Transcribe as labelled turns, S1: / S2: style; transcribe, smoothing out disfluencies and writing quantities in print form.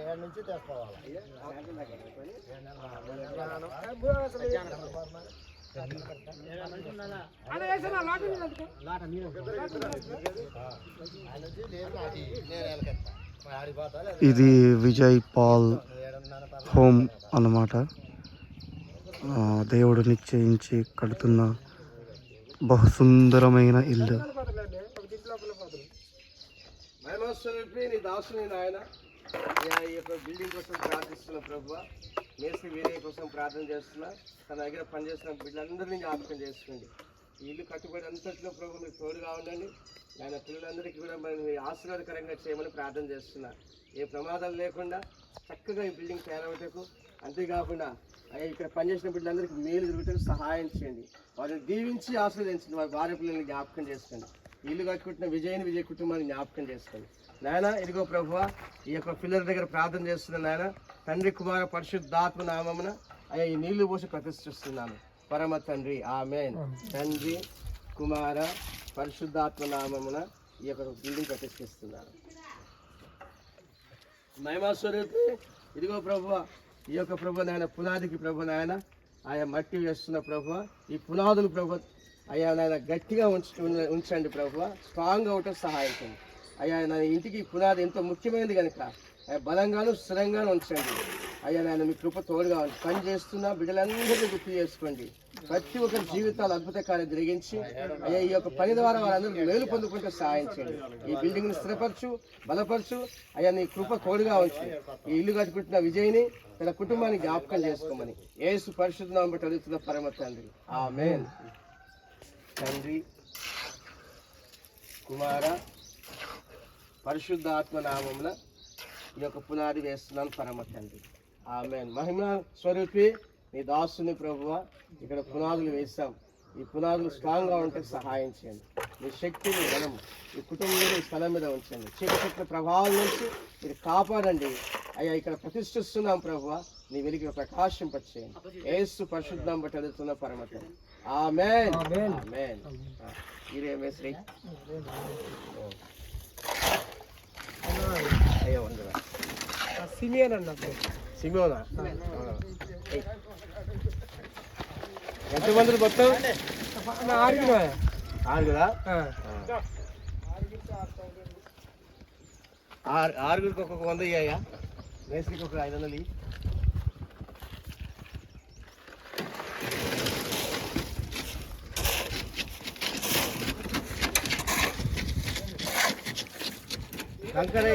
S1: ఏడు నుంచి తెసుకోవాలి.
S2: ఇది విజయ్ పాల్ హోమ్ అన్నమాట. దేవుడు నిశ్చయించి కడుతున్న బహు సుందరమైన ఇల్లు.
S3: నీ దాసుని నాయన ఈ యొక్క బిల్డింగ్ కోసం ప్రార్థిస్తున్న ప్రభువా, మేస్త్రి వీరయ్య కోసం ప్రార్థన చేస్తున్నా. తన దగ్గర పనిచేస్తున్న బిడ్డలందరినీ జ్ఞాపకం చేసుకోండి. ఈ ఇల్లు కట్టుబడి అంతట్లో ప్రభు మీరు తోడుగా ఉండండి. ఆయన పిల్లలందరికీ కూడా మరి ఆశీర్వాదకరంగా చేయమని ప్రార్థన చేస్తున్నా. ఏ ప్రమాదాలు లేకుండా చక్కగా ఈ బిల్డింగ్ తయారవటకు, అంతేకాకుండా ఇక్కడ పనిచేసిన బిడ్డలందరికీ మేలు జరుగుటకు సహాయం చేయండి. వారిని దీవించి ఆశీర్వదించండి. వారి భార్య పిల్లల్ని జ్ఞాపకం చేసుకోండి. ఇల్లు కట్టుకుంటున్న విజయ కుటుంబాన్ని జ్ఞాపకం చేసుకోండి. నాయన ఇదిగో ప్రభువా, ఈ యొక్క పిల్లల దగ్గర ప్రార్థన చేస్తున్న నాయన తండ్రి కుమార పరిశుద్ధాత్మ నామమున అయ్యా ఈ నీళ్లు పోసి ప్రతిష్ఠిస్తున్నాను. పరమ తండ్రి ఆమేన్. తండ్రి కుమార పరిశుద్ధాత్మ నామమున ఈ యొక్క బిల్డింగ్ ప్రతిష్ఠిస్తున్నాను. మహిమా స్వరూపి ఇదిగో ప్రభువా, ఈ యొక్క ప్రభు నాయన పునాదికి ప్రభు నాయన ఆయా మట్టి వేస్తున్న ప్రభువా, ఈ పునాదులు ప్రభు అయ్యా నాయన గట్టిగా ఉంచండి ప్రభువా, స్ట్రాంగ్ అవటం సహాయం చేయండి. అయ్యా నా ఇంటికి పునాది ఎంతో ముఖ్యమైనది కనుక బలంగాను స్థిరంగాను ఉంచండి. అయ్యా నాయన మీ కృప తోడుగా ఉంది. పని చేస్తున్న బిడ్డలందరినీ గుర్తు చేసుకోండి. ప్రతి ఒక్కరి జీవితాలు అద్భుత కార్యం జరిగించి అయ్యా ఈ యొక్క పని ద్వారా వారందరూ మేలు పొందుకుంటే సహాయం చేయండి. ఈ బిల్డింగ్ని స్థిరపరచు, బలపరచు. అయ్యా నీ కృప తోడుగా ఉంచి ఈ ఇల్లు కట్టుకుంటున్న విజయ్ని తన కుటుంబాన్ని జ్ఞాపకం చేసుకోమని యేసు పరిశుద్ధ నామమున బట్టి అడుగుతున్న పరమ తండ్రి ఆమేన్. తండ్రి కుమార పరిశుద్ధాత్మ నామమున ఈ యొక్క పునాది వేస్తున్నాను పరమ తండ్రి ఆమేన్. మహిమ స్వరూపి నీ దాసుని ప్రభువా, ఇక్కడ పునాదులు వేసాం. ఈ పునాదులు స్ట్రాంగ్గా ఉంటే సహాయం చేయండి. మీ శక్తిని బలము ఈ కుటుంబంలో ఈ స్థలం మీద ఉంచండి. చీకటి ప్రభావం నుంచి మీరు కాపాడండి. అయ్యా ఇక్కడ ప్రతిష్ఠిస్తున్నాం ప్రభువా, నీ వెలికి ప్రకాశింపచేయండి. యేసు పరిశుద్ధం బట్టి అడుగుతున్న పరమ తండ్రి ఆమేన్. ఆమేన్. ఇరేమేశ్రీ అయ్యా ఉండరా సిమియోన్ అన్న సిమియోనా ఎంతమంది మొత్తం? ఆరుగురా? ఆరుగురికి ఒక్కొక్క 100 ఇయ్యా, మేస్త్రికి ఒక 500 ఇయ్యి. కంకర